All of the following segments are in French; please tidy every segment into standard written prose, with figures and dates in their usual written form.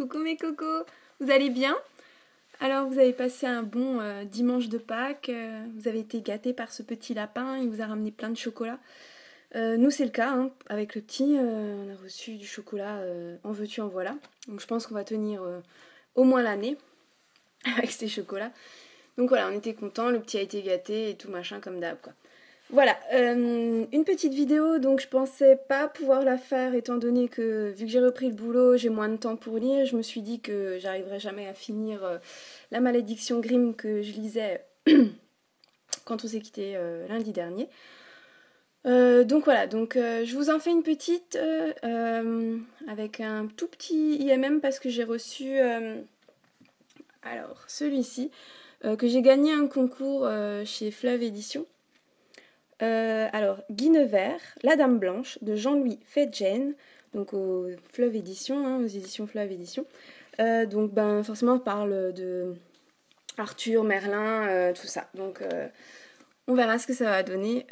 Coucou mes cocos, vous allez bien? Alors vous avez passé un bon dimanche de Pâques, vous avez été gâtés par ce petit lapin, il vous a ramené plein de chocolat. Nous c'est le cas, hein, avec le petit, on a reçu du chocolat en veux-tu en voilà. Donc je pense qu'on va tenir au moins l'année avec ces chocolats. Donc voilà, on était contents, le petit a été gâté et tout machin comme d'hab quoi. Voilà, une petite vidéo, donc je pensais pas pouvoir la faire étant donné que vu que j'ai repris le boulot, j'ai moins de temps pour lire, je me suis dit que j'arriverais jamais à finir La Malédiction Grimm que je lisais quand on s'est quitté lundi dernier. Donc voilà, je vous en fais une petite avec un tout petit IMM parce que j'ai reçu alors celui-ci que j'ai gagné un concours chez Fleuve Édition. Alors, Guy Nevers, La Dame Blanche de Jean-Louis Fedjen, donc au Fleuve Édition, hein, aux éditions Fleuve Édition. Donc, forcément, on parle de Arthur, Merlin, tout ça. Donc, on verra ce que ça va donner.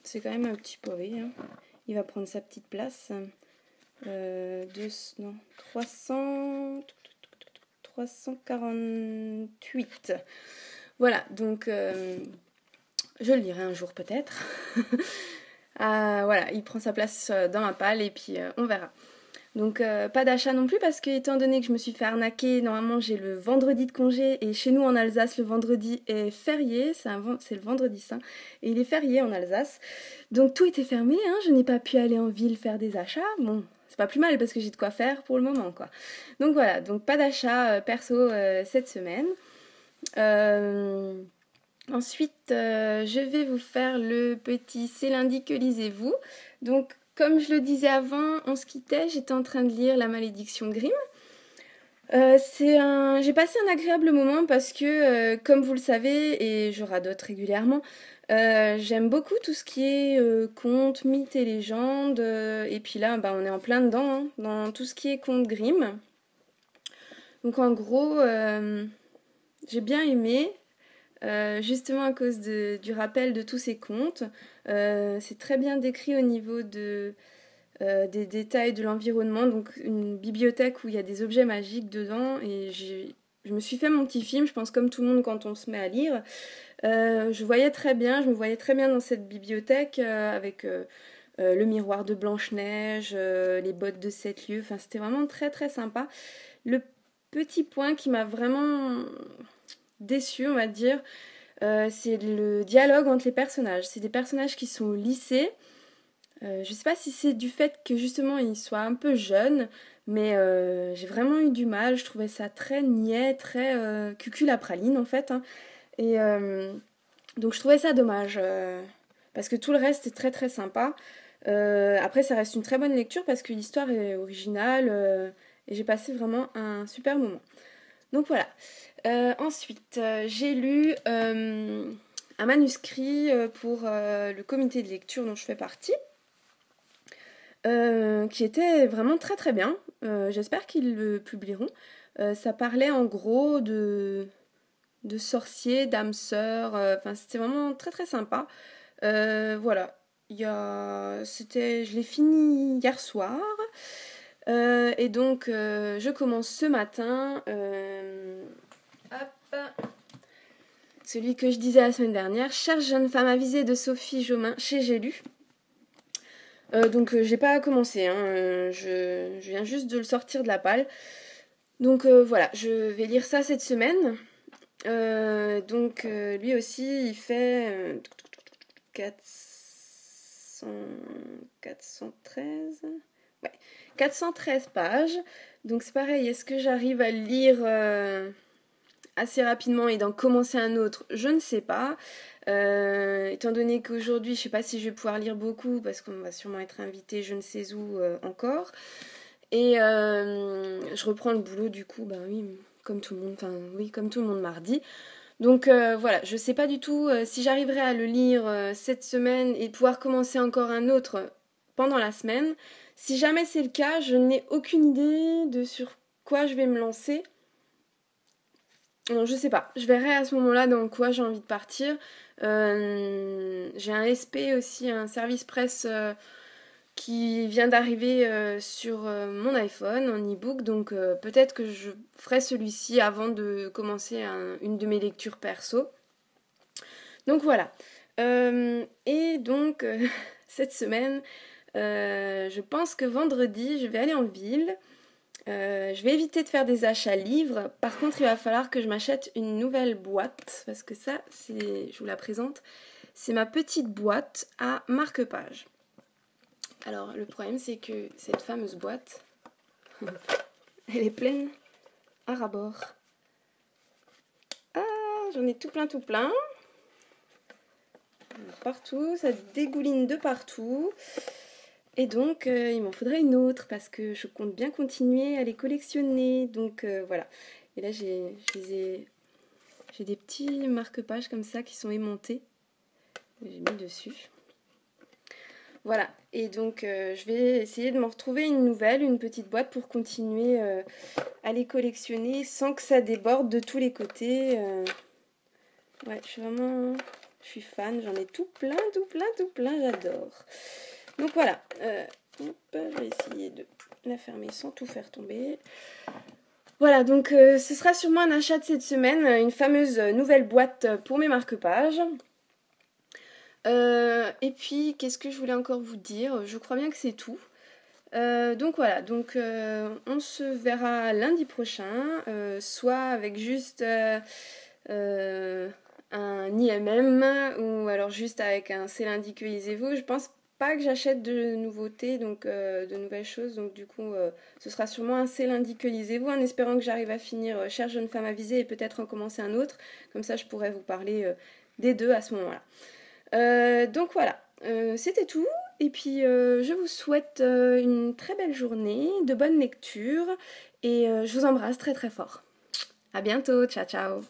C'est quand même un petit pavé. Hein. Il va prendre sa petite place. 348. Voilà, donc... je le lirai un jour peut-être. Voilà, il prend sa place dans ma palle et puis on verra. Donc pas d'achat non plus parce que étant donné que je me suis fait arnaquer, normalement j'ai le vendredi de congé et chez nous en Alsace le vendredi est férié, c'est le vendredi saint et il est férié en Alsace. Donc tout était fermé, hein, je n'ai pas pu aller en ville faire des achats. Bon, c'est pas plus mal parce que j'ai de quoi faire pour le moment quoi. Donc voilà, donc pas d'achat perso cette semaine. Ensuite, je vais vous faire le petit C'est lundi que lisez-vous. Donc, comme je le disais avant, on se quittait, j'étais en train de lire La Malédiction Grimm. J'ai passé un agréable moment parce que, comme vous le savez, et je radote régulièrement, j'aime beaucoup tout ce qui est contes, mythes et légendes. Et puis là, on est en plein dedans, hein, dans tout ce qui est contes Grimm. Donc en gros, j'ai bien aimé. Justement à cause du rappel de tous ces contes. C'est très bien décrit au niveau des détails de l'environnement, donc une bibliothèque où il y a des objets magiques dedans et je me suis fait mon petit film, je pense comme tout le monde quand on se met à lire. Je me voyais très bien dans cette bibliothèque avec le miroir de Blanche-Neige, les bottes de 7 lieues, enfin c'était vraiment très très sympa. Le petit point qui m'a vraiment déçue, on va dire, c'est le dialogue entre les personnages. C'est des personnages qui sont lissés. Je sais pas si c'est du fait que justement ils soient un peu jeunes, mais j'ai vraiment eu du mal. Je trouvais ça très niais, très cucul à praline en fait. Hein. Et donc je trouvais ça dommage parce que tout le reste est très très sympa. Après ça reste une très bonne lecture parce que l'histoire est originale et j'ai passé vraiment un super moment. Donc voilà. Ensuite, j'ai lu un manuscrit pour le comité de lecture dont je fais partie, qui était vraiment très très bien. J'espère qu'ils le publieront. Ça parlait en gros de sorciers, d'âmes sœurs. Enfin, c'était vraiment très très sympa. Voilà. Je l'ai fini hier soir. Et donc, je commence ce matin. Hop. Celui que je disais la semaine dernière, Chère jeune femme avisée de Sophie Jomain chez J'ai lu. Donc j'ai pas commencé, hein, je viens juste de le sortir de la palle. Donc voilà, je vais lire ça cette semaine. Lui aussi, il fait 413. Ouais, 413 pages. Donc c'est pareil, est-ce que j'arrive à le lire assez rapidement et d'en commencer un autre, je ne sais pas. Étant donné qu'aujourd'hui, je ne sais pas si je vais pouvoir lire beaucoup parce qu'on va sûrement être invité je ne sais où encore. Et je reprends le boulot du coup, oui, comme tout le monde mardi. Donc voilà, je ne sais pas du tout si j'arriverai à le lire cette semaine et pouvoir commencer encore un autre pendant la semaine. Si jamais c'est le cas, je n'ai aucune idée de sur quoi je vais me lancer. Non, je sais pas. Je verrai à ce moment-là dans quoi j'ai envie de partir. J'ai un SP aussi, un service presse qui vient d'arriver sur mon iPhone en e-book, donc peut-être que je ferai celui-ci avant de commencer une de mes lectures perso. Donc voilà. Et donc cette semaine, je pense que vendredi, je vais aller en ville. Je vais éviter de faire des achats livres. Par contre, il va falloir que je m'achète une nouvelle boîte, parce que ça, je vous la présente, c'est ma petite boîte à marque-page. Alors, le problème, c'est que cette fameuse boîte, elle est pleine à ras-bord. Ah, j'en ai tout plein. Partout, ça dégouline de partout. Et donc, il m'en faudrait une autre parce que je compte bien continuer à les collectionner. Donc, voilà. Et là, j'ai des petits marque-pages comme ça qui sont aimantés. J'ai mis dessus. Voilà. Et donc, je vais essayer de m'en retrouver une nouvelle, une petite boîte pour continuer à les collectionner sans que ça déborde de tous les côtés. Ouais, je suis fan. J'en ai tout plein. J'adore. Donc voilà, je vais essayer de la fermer sans tout faire tomber. Voilà, donc ce sera sûrement un achat de cette semaine, une fameuse nouvelle boîte pour mes marque-pages. Et puis, qu'est-ce que je voulais encore vous dire? Je crois bien que c'est tout. Donc voilà, on se verra lundi prochain, soit avec juste un IMM ou alors juste avec un C'est lundi que lisez-vous. Je pense pas que j'achète de nouveautés, donc de nouvelles choses, donc du coup ce sera sûrement un C'est lundi que lisez-vous, en espérant que j'arrive à finir Chère jeune femme avisée et peut-être en commencer un autre, comme ça je pourrais vous parler des deux à ce moment-là. Donc voilà, c'était tout, et puis je vous souhaite une très belle journée, de bonnes lectures, et je vous embrasse très très fort. À bientôt, ciao ciao.